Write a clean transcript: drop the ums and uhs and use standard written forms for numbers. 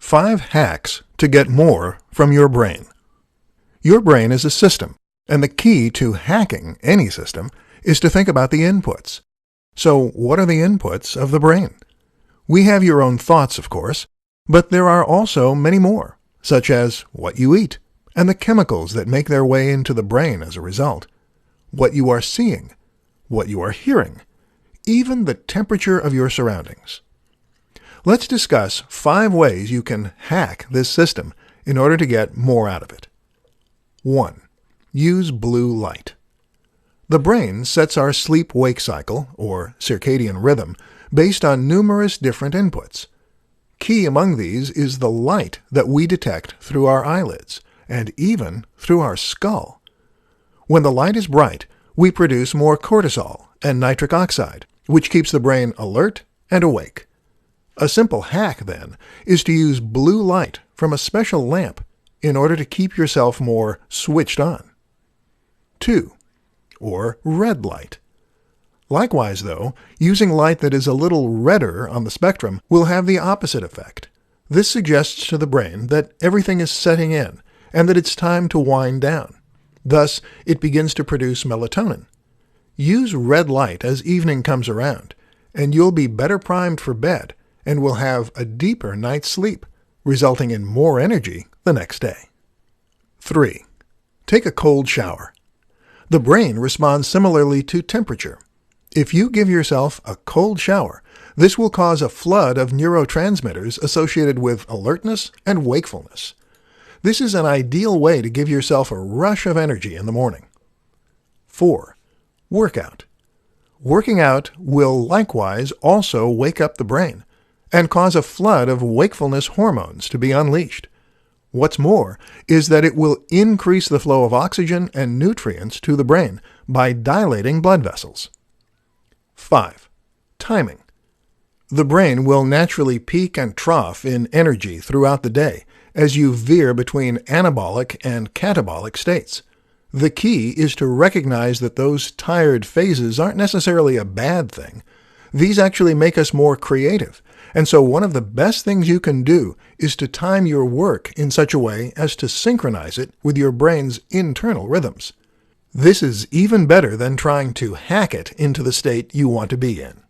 5 hacks to get more from your brain. Your brain is a system, and the key to hacking any system is to think about the inputs. So what are the inputs of the brain? We have your own thoughts, of course, but there are also many more, such as what you eat, and the chemicals that make their way into the brain as a result, what you are seeing, what you are hearing, even the temperature of your surroundings. Let's discuss 5 ways you can hack this system in order to get more out of it. 1. Use blue light. The brain sets our sleep-wake cycle, or circadian rhythm, based on numerous different inputs. Key among these is the light that we detect through our eyelids, and even through our skull. When the light is bright, we produce more cortisol and nitric oxide, which keeps the brain alert and awake. A simple hack, then, is to use blue light from a special lamp in order to keep yourself more switched on. 2. Or red light. Likewise, though, using light that is a little redder on the spectrum will have the opposite effect. This suggests to the brain that everything is setting in and that it's time to wind down. Thus, it begins to produce melatonin. Use red light as evening comes around, and you'll be better primed for bed and will have a deeper night's sleep, resulting in more energy the next day. 3. Take a cold shower. The brain responds similarly to temperature. If you give yourself a cold shower, this will cause a flood of neurotransmitters associated with alertness and wakefulness. This is an ideal way to give yourself a rush of energy in the morning. 4. Workout. Working out will likewise also wake up the brain and cause a flood of wakefulness hormones to be unleashed. What's more is that it will increase the flow of oxygen and nutrients to the brain by dilating blood vessels. 5. Timing. The brain will naturally peak and trough in energy throughout the day as you veer between anabolic and catabolic states. The key is to recognize that those tired phases aren't necessarily a bad thing. These actually make us more creative, and so one of the best things you can do is to time your work in such a way as to synchronize it with your brain's internal rhythms. This is even better than trying to hack it into the state you want to be in.